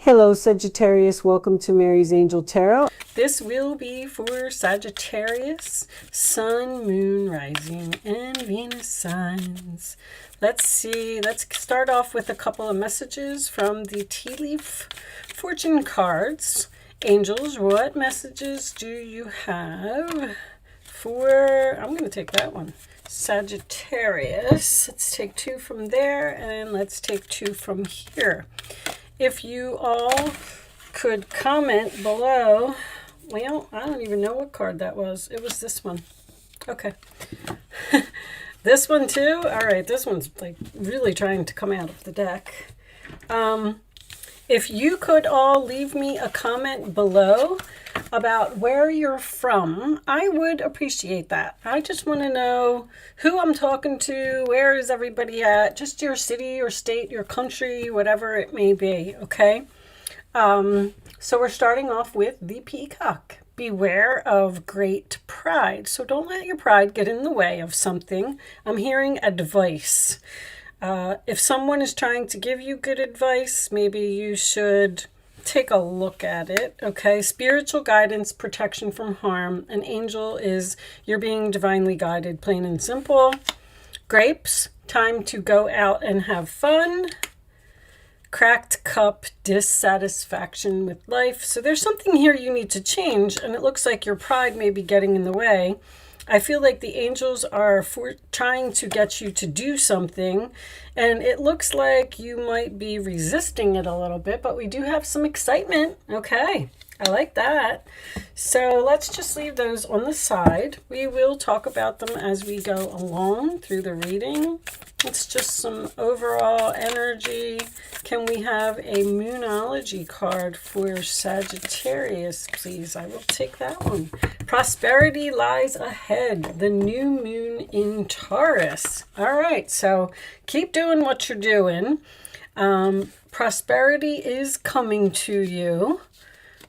Hello Sagittarius, welcome to Mary's Angel Tarot. This will be for Sagittarius, Sun, Moon, Rising, and Venus signs. Let's see, let's start off with a couple of messages from the tea leaf fortune cards. Angels, what messages do you have for, I'm going to take that one, Sagittarius. Let's take two from there and let's take two from here. If you all could comment below. Well, I don't even know what card that was. It was this one. Okay. This one too? All right, this one's like really trying to come out of the deck. If you could all leave me a comment below about where you're from, I would appreciate that. I just want to know who I'm talking to, where is everybody at, just your city or state, your country, whatever it may be, okay? So we're starting off with the peacock. Beware of great pride. So don't let your pride get in the way of something. I'm hearing advice. If someone is trying to give you good advice, maybe you should take a look at it, okay? Spiritual guidance, protection from harm. An angel is you're being divinely guided, plain and simple. Grapes, time to go out and have fun. Cracked cup, dissatisfaction with life. So there's something here you need to change, and it looks like your pride may be getting in the way. I feel like the angels are trying to get you to do something, and it looks like you might be resisting it a little bit, but we do have some excitement. Okay, I like that. So let's just leave those on the side. We will talk about them as we go along through the reading. It's just some overall energy. Can we have a Moonology card for Sagittarius, please? I will take that one. Prosperity lies ahead. The new moon in Taurus. All right, so keep doing what you're doing. Prosperity is coming to you.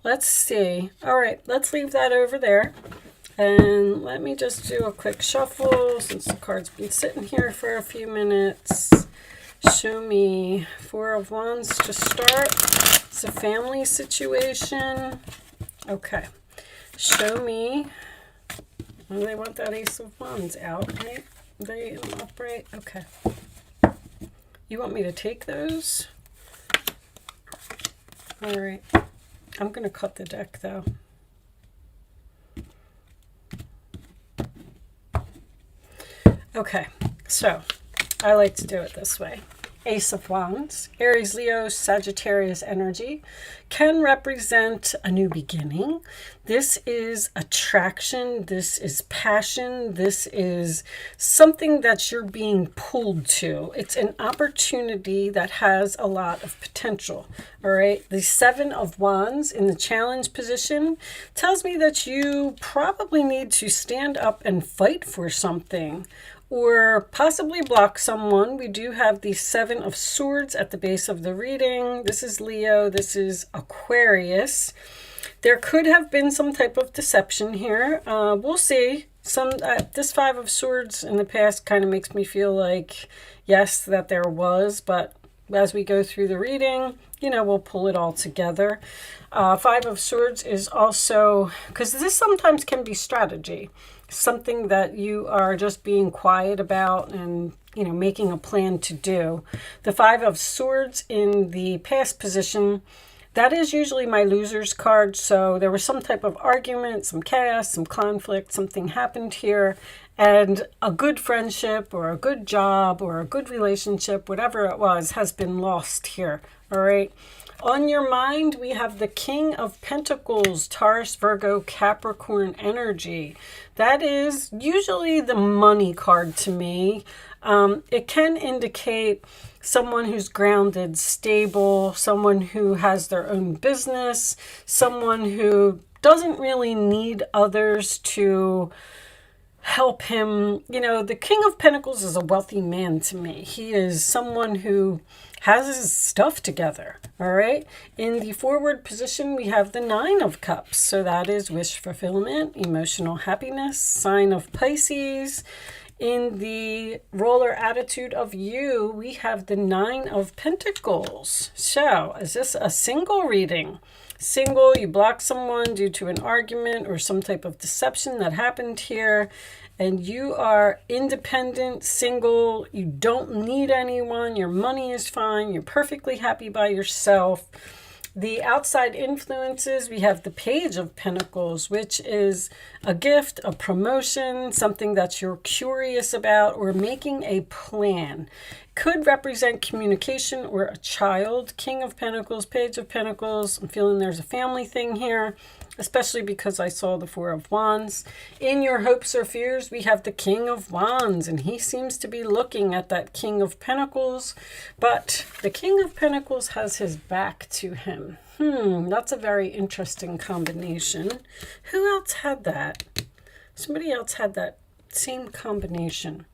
Let's see. All right, let's leave that over there. And let me just do a quick shuffle since the card's been sitting here for a few minutes. Show me Four of Wands to start. It's a family situation. Okay. Show me. Oh, they want that Ace of Wands out, right? They upright. Okay. You want me to take those? All right. I'm going to cut the deck, though. Okay, so I like to do it this way. Ace of Wands, Aries, Leo, Sagittarius energy can represent a new beginning. This is attraction. This is passion. This is something that you're being pulled to. It's an opportunity that has a lot of potential. All right. The Seven of Wands in the challenge position tells me that you probably need to stand up and fight for something, or possibly block someone. We do have the Seven of Swords at the base of the reading. This is Leo. This is Aquarius. There could have been some type of deception here. We'll see. This Five of Swords in the past kind of makes me feel like, yes, that there was, but as we go through the reading, you know, we'll pull it all together. Five of Swords is also, because this sometimes can be strategy, something that you are just being quiet about and, you know, making a plan to do. The Five of Swords in the past position, that is usually my loser's card. So there was some type of argument, some chaos, some conflict, something happened here, and a good friendship or a good job or a good relationship, whatever it was, has been lost here. All right. On your mind, we have the King of Pentacles, Taurus, Virgo, Capricorn energy. That is usually the money card to me. It can indicate someone who's grounded, stable, someone who has their own business, someone who doesn't really need others to help him. You know, the King of Pentacles is a wealthy man to me. He is someone who has his stuff together. All right. In the forward position, we have the Nine of Cups. So that is wish fulfillment, emotional happiness, sign of Pisces. In the roller attitude of you, we have the Nine of Pentacles. So, is this a single reading? Single, you block someone due to an argument or some type of deception that happened here, and you are independent, single, you don't need anyone, your money is fine, you're perfectly happy by yourself. The outside influences, we have the Page of Pentacles, which is a gift, a promotion, something that you're curious about, or making a plan. Could represent communication or a child. King of Pentacles, Page of Pentacles. I'm feeling there's a family thing here, especially because I saw the Four of Wands. In your hopes or fears, we have the King of Wands, and he seems to be looking at that King of Pentacles, but the King of Pentacles has his back to him. That's a very interesting combination. Who else had that? Somebody else had that same combination.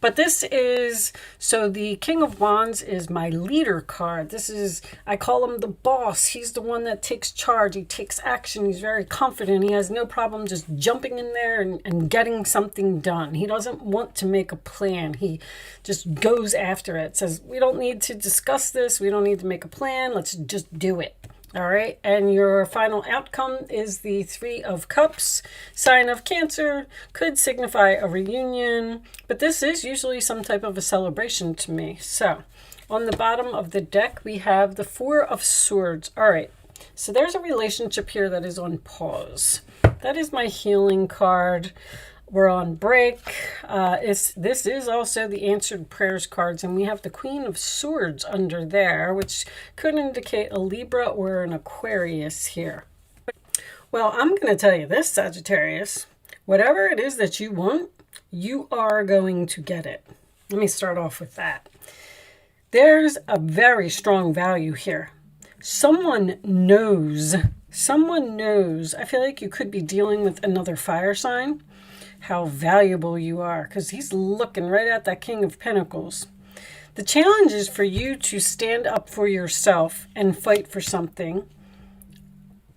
But this is, so the King of Wands is my leader card. This is, I call him the boss. He's the one that takes charge. He takes action. He's very confident. He has no problem just jumping in there and getting something done. He doesn't want to make a plan. He just goes after it. Says, we don't need to discuss this. We don't need to make a plan. Let's just do it. All right, and your final outcome is the Three of Cups. Sign of Cancer, could signify a reunion, but this is usually some type of a celebration to me. So, on the bottom of the deck, we have the Four of Swords. All right, so there's a relationship here that is on pause. That is my healing card. We're on break. This is also the answered prayers cards, and we have the Queen of Swords under there, which could indicate a Libra or an Aquarius here. Well, I'm going to tell you this, Sagittarius. Whatever it is that you want, you are going to get it. Let me start off with that. There's a very strong value here. Someone knows. I feel like you could be dealing with another fire sign. How valuable you are, because he's looking right at that King of Pentacles. The challenge is for you to stand up for yourself and fight for something.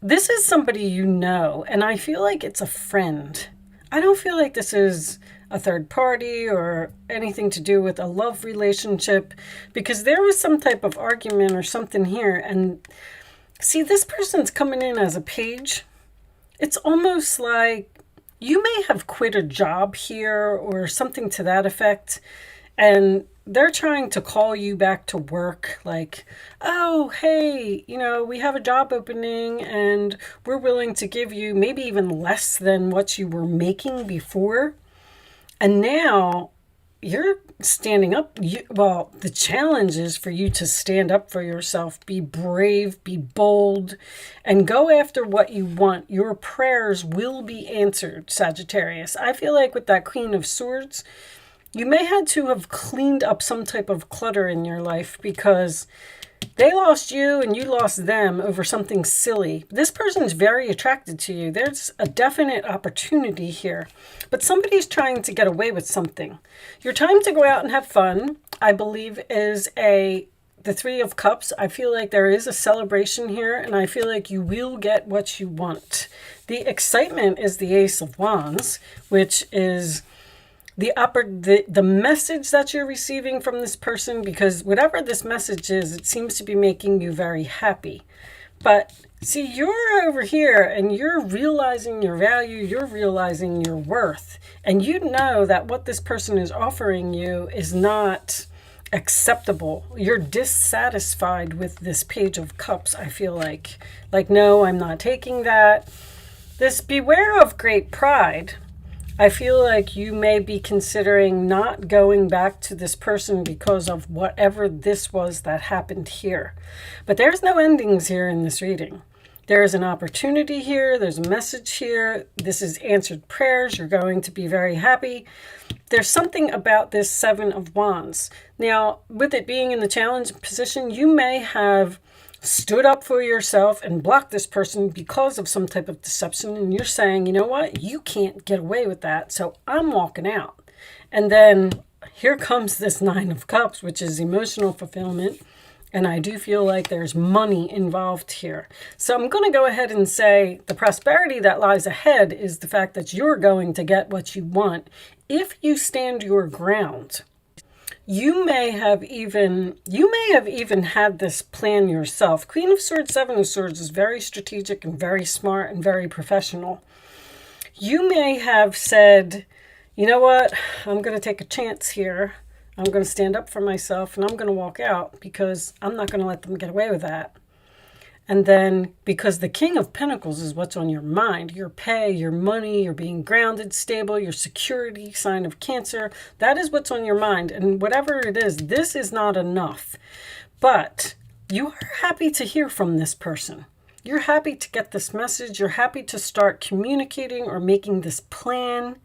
This is somebody you know, and I feel like it's a friend. I don't feel like this is a third party or anything to do with a love relationship, because there was some type of argument or something here. And see, this person's coming in as a page. It's almost like you may have quit a job here or something to that effect, and they're trying to call you back to work like, oh, hey, we have a job opening and we're willing to give you maybe even less than what you were making before. And now you're standing up. The challenge is for you to stand up for yourself, be brave, be bold, and go after what you want. Your prayers will be answered, Sagittarius. I feel like with that Queen of Swords, you may have to have cleaned up some type of clutter in your life because they lost you and you lost them over something silly. This person's very attracted to you. There's a definite opportunity here, but somebody's trying to get away with something. Your time to go out and have fun, I believe, is the Three of Cups. I feel like there is a celebration here, and I feel like you will get what you want. The excitement is the Ace of Wands, which is the message that you're receiving from this person, because whatever this message is, it seems to be making you very happy. But see, you're over here and you're realizing your value, you're realizing your worth, and you know that what this person is offering you is not acceptable. You're dissatisfied with this Page of Cups, I feel like. Like, no, I'm not taking that. This beware of great pride. I feel like you may be considering not going back to this person because of whatever this was that happened here. But there's no endings here in this reading. There is an opportunity here. There's a message here. This is answered prayers. You're going to be very happy. There's something about this Seven of Wands. Now, with it being in the challenge position, you may have stood up for yourself and blocked this person because of some type of deception, and you're saying, you know what, you can't get away with that, so I'm walking out. And then here comes this Nine of Cups, which is emotional fulfillment, And I do feel like there's money involved here. So I'm going to go ahead and say the prosperity that lies ahead is the fact that you're going to get what you want if you stand your ground. You may have even had this plan yourself. Queen of Swords, Seven of Swords is very strategic and very smart and very professional. You may have said, you know what, I'm going to take a chance here. I'm going to stand up for myself and I'm going to walk out because I'm not going to let them get away with that. And then because the King of Pentacles is what's on your mind, your pay, your money, your being grounded, stable, your security, sign of Cancer, that is what's on your mind. And whatever it is, this is not enough. But you are happy to hear from this person. You're happy to get this message. You're happy to start communicating or making this plan.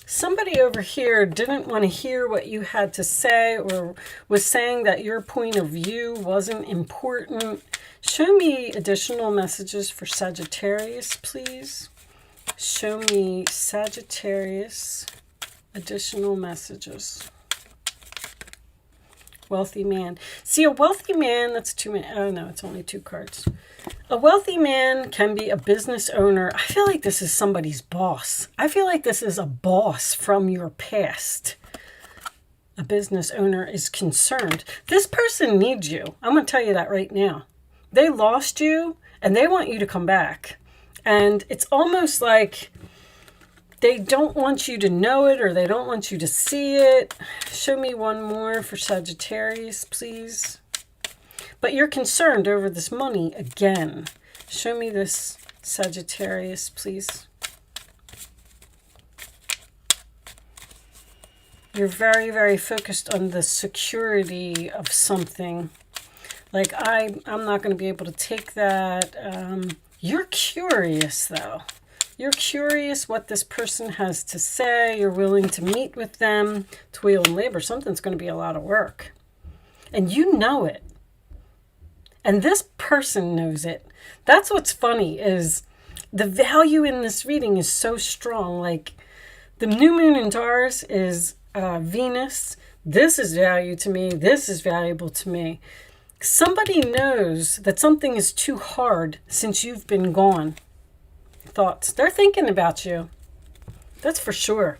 Somebody over here didn't want to hear what you had to say or was saying that your point of view wasn't important. Show me additional messages for Sagittarius, please. Show me Sagittarius additional messages. Wealthy man. See, a wealthy man, that's too many. Oh, no, it's only 2 cards. A wealthy man can be a business owner. I feel like this is somebody's boss. I feel like this is a boss from your past. A business owner is concerned. This person needs you. I'm going to tell you that right now. They lost you and they want you to come back. And it's almost like they don't want you to know it or they don't want you to see it. Show me one more for Sagittarius, please. But you're concerned over this money again. Show me this Sagittarius, please. You're very, very focused on the security of something. Like, I'm not going to be able to take that. You're curious, though. You're curious what this person has to say. You're willing to meet with them. Toil and labor. Something's going to be a lot of work. And you know it. And this person knows it. That's what's funny is the value in this reading is so strong. Like the new moon in Taurus is Venus. This is value to me. This is valuable to me. Somebody knows that something is too hard since you've been gone. Thoughts. They're thinking about you. That's for sure.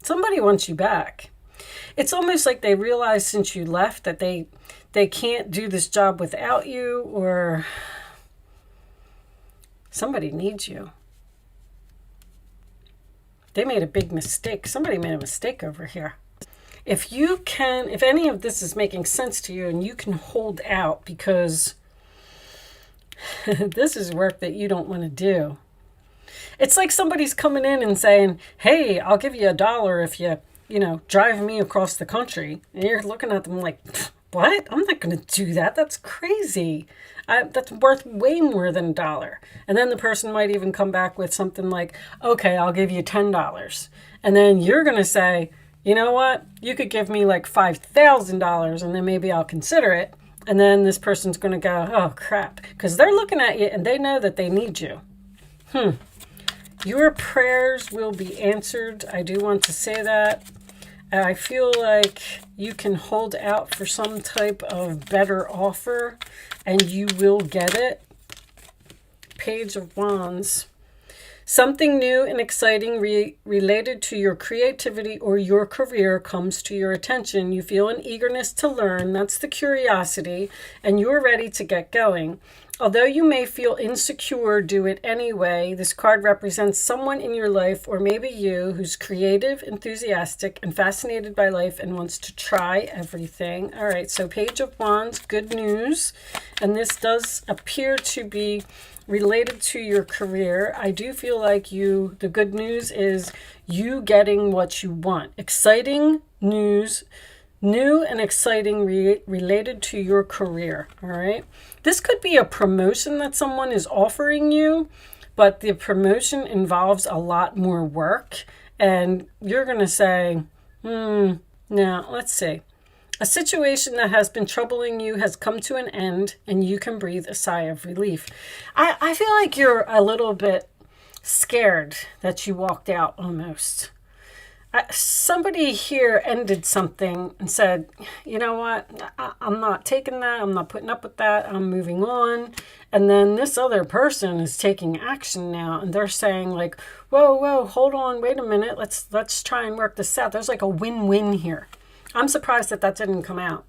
Somebody wants you back. It's almost like they realize since you left that they can't do this job without you, or somebody needs you. They made a big mistake. Somebody made a mistake over here. If any of this is making sense to you and you can hold out, because this is work that you don't want to do. It's like somebody's coming in and saying, hey, I'll give you $1 if you drive me across the country. And you're looking at them like, what? I'm not going to do that. That's crazy. That's worth way more than $1. And then the person might even come back with something like, okay, I'll give you $10. And then you're going to say, you know what? You could give me like $5,000 and then maybe I'll consider it. And then this person's going to go, oh, crap. Because they're looking at you and they know that they need you. Your prayers will be answered. I do want to say that. I feel like you can hold out for some type of better offer and you will get it. Page of Wands. Something new and exciting related to your creativity or your career comes to your attention. You feel an eagerness to learn. That's the curiosity. And you're ready to get going. Although you may feel insecure, do it anyway. This card represents someone in your life, or maybe you, who's creative, enthusiastic, and fascinated by life and wants to try everything. All right, so Page of Wands, good news. And this does appear to be related to your career. I do feel like the good news is you getting what you want. Exciting news, new and exciting related to your career. All right. This could be a promotion that someone is offering you, but the promotion involves a lot more work. And you're going to say, now let's see. A situation that has been troubling you has come to an end and you can breathe a sigh of relief. I feel like you're a little bit scared that you walked out almost. somebody here ended something and said, you know what, I'm not taking that. I'm not putting up with that. I'm moving on. And then this other person is taking action now, and they're saying like, whoa, hold on, wait a minute. Let's try and work this out. There's like a win-win here. I'm surprised that didn't come out.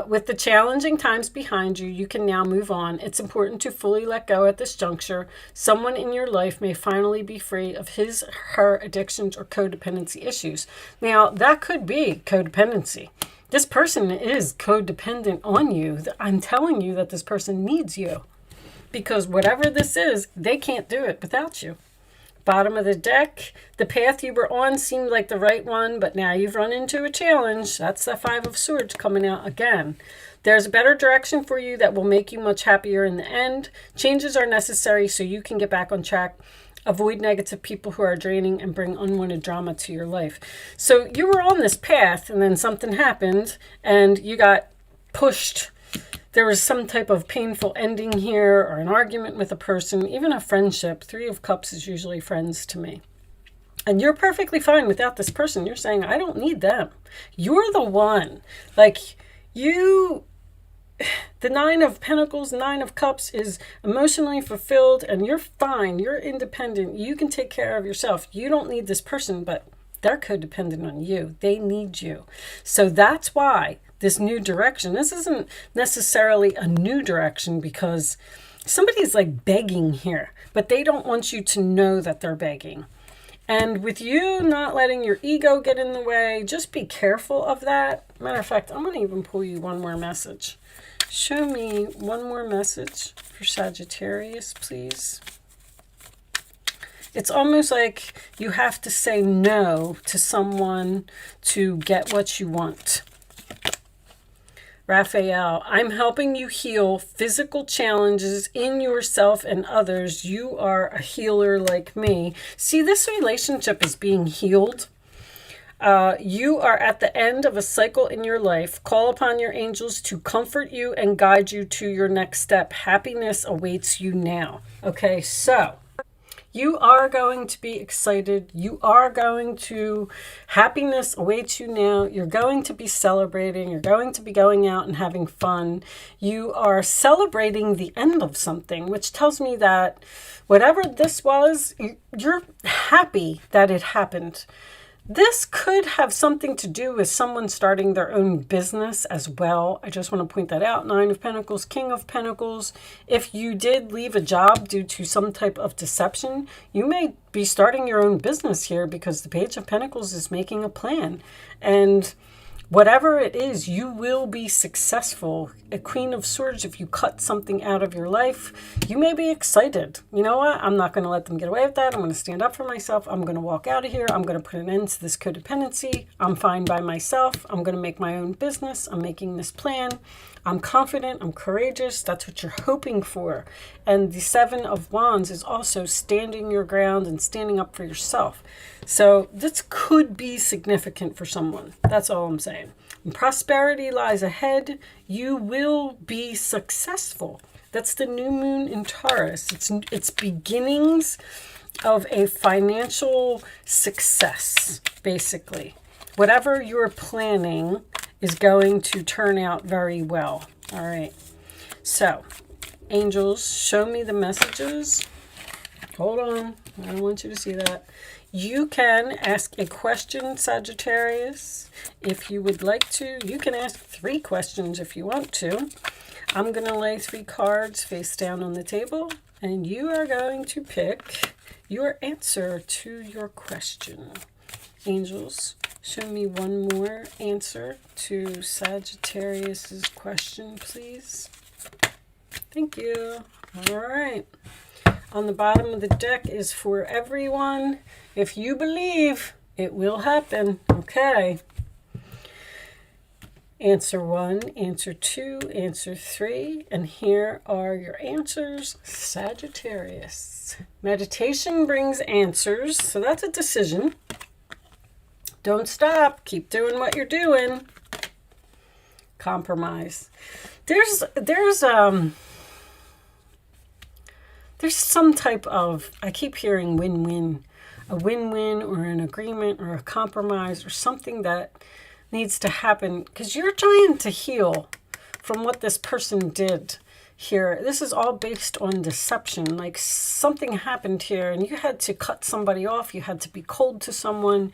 With the challenging times behind you, you can now move on. It's important to fully let go at this juncture. Someone in your life may finally be free of his, her addictions or codependency issues. Now, that could be codependency. This person is codependent on you. I'm telling you that this person needs you, because whatever this is, they can't do it without you. Bottom of the deck, the path you were on seemed like the right one, but now you've run into a challenge. That's the Five of Swords coming out again. There's a better direction for you that will make you much happier in the end. Changes are necessary so you can get back on track. Avoid negative people who are draining and bring unwanted drama to your life. So you were on this path, and then something happened, and you got pushed. There was some type of painful ending here, or an argument with a person, even a friendship. Three of Cups is usually friends to me. And you're perfectly fine without this person. You're saying, I don't need them. You're the one. Like, the Nine of Pentacles, Nine of Cups is emotionally fulfilled, and you're fine. You're independent. You can take care of yourself. You don't need this person, but they're codependent on you. They need you. So that's why this new direction, this isn't necessarily a new direction, because somebody's like begging here, but they don't want you to know that they're begging. And with you not letting your ego get in the way, just be careful of that. Matter of fact, I'm going to even pull you one more message. Show me one more message for Sagittarius, please. It's almost like you have to say no to someone to get what you want. Raphael, I'm helping you heal physical challenges in yourself and others. You are a healer like me. See, this relationship is being healed. You are at the end of a cycle in your life. Call upon your angels to comfort you and guide you to your next step. Happiness awaits you now. Okay, so you are going to be excited. You are going to, happiness awaits you now. You're going to be celebrating. You're going to be going out and having fun. You are celebrating the end of something, which tells me that whatever this was, you're happy that it happened. This could have something to do with someone starting their own business as well. I just want to point that out. Nine of Pentacles, King of Pentacles. If you did leave a job due to some type of deception, you may be starting your own business here, because the Page of Pentacles is making a plan. And whatever it is, you will be successful. A Queen of Swords, if you cut something out of your life, you may be excited. You know what? I'm not going to let them get away with that. I'm going to stand up for myself. I'm going to walk out of here. I'm going to put an end to this codependency. I'm fine by myself. I'm going to make my own business. I'm making this plan. I'm confident. I'm courageous. That's what you're hoping for. And the Seven of Wands is also standing your ground and standing up for yourself. So this could be significant for someone. That's all I'm saying. And prosperity lies ahead. You will be successful. That's the new moon in Taurus. It's beginnings of a financial success, basically. Whatever you're planning is going to turn out very well. All right. So, angels, show me the messages. Hold on. I don't want you to see that. You can ask a question, Sagittarius, if you would like to. You can ask 3 questions if you want to. I'm going to lay 3 cards face down on the table, and you are going to pick your answer to your question. Angels, show me one more answer to Sagittarius's question, please. Thank you. All right. On the bottom of the deck is for everyone. If you believe, it will happen. Okay. Answer 1, answer 2, answer 3. And here are your answers, Sagittarius. Meditation brings answers. So that's a decision. Don't stop. Keep doing what you're doing. Compromise. There's some type of, I keep hearing win-win. a win-win or an agreement or a compromise or something that needs to happen, because you're trying to heal from what this person did here. This is all based on deception. Like something happened here and you had to cut somebody off. You had to be cold to someone.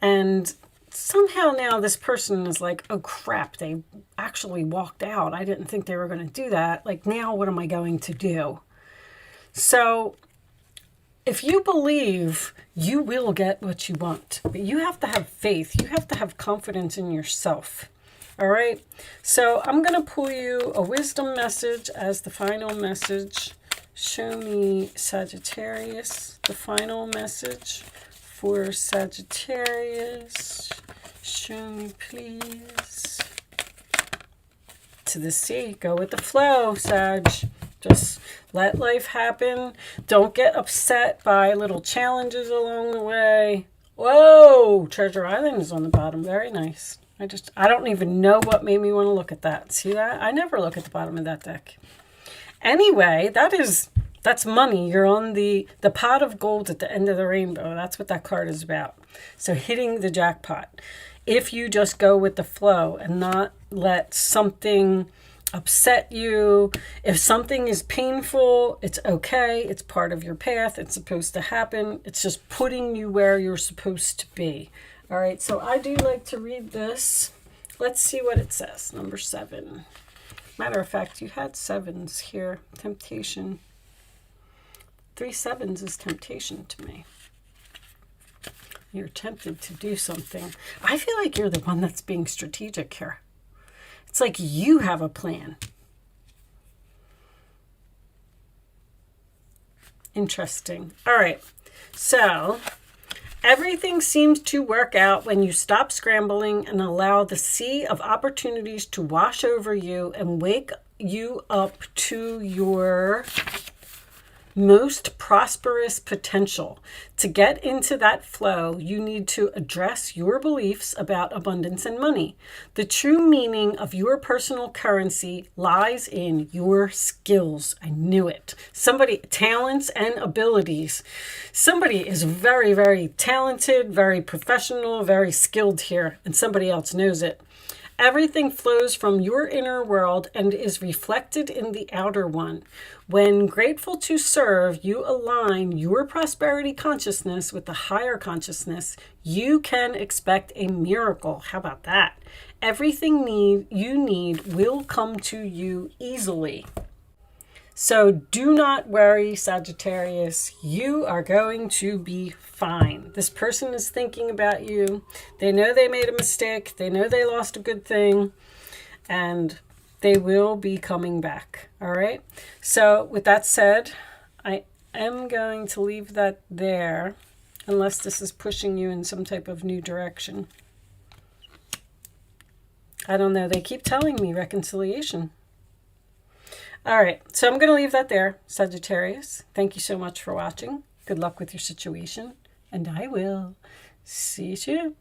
And somehow now this person is like, oh crap, they actually walked out. I didn't think they were going to do that. Like, now what am I going to do? So if you believe, you will get what you want, but you have to have faith. You have to have confidence in yourself. All right. So I'm going to pull you a wisdom message as the final message. Show me, Sagittarius, the final message for Sagittarius. Show me, please. To the sea. Go with the flow, Sag. Just let life happen. Don't get upset by little challenges along the way. Whoa! Treasure Island is on the bottom. Very nice. I don't even know what made me want to look at that. See that? I never look at the bottom of that deck. Anyway, that's money. You're on the pot of gold at the end of the rainbow. That's what that card is about. So hitting the jackpot. If you just go with the flow and not let something upset you. If something is painful, it's okay. It's part of your path. It's supposed to happen. It's just putting you where you're supposed to be. All right, so I do like to read this. Let's see what it says. Number 7. Matter of fact, you had 7s here. Temptation. 3 7s is temptation to me. You're tempted to do something. I feel like you're the one that's being strategic here. It's like you have a plan. Interesting. All right, so everything seems to work out when you stop scrambling and allow the sea of opportunities to wash over you and wake you up to your most prosperous potential. To get into that flow, you need to address your beliefs about abundance and money. The true meaning of your personal currency lies in your skills. I knew it. Talents and abilities. Somebody is very, very talented, very professional, very skilled here, and somebody else knows it. Everything flows from your inner world and is reflected in the outer one. When grateful to serve, you align your prosperity consciousness with the higher consciousness. You can expect a miracle. How about that? Everything you need will come to you easily. So do not worry, Sagittarius. You are going to be fine. This person is thinking about you. They know they made a mistake. They know they lost a good thing. And they will be coming back. All right? So with that said, I am going to leave that there. Unless this is pushing you in some type of new direction. I don't know. They keep telling me reconciliation. All right, so I'm going to leave that there, Sagittarius. Thank you so much for watching. Good luck with your situation, and I will see you soon.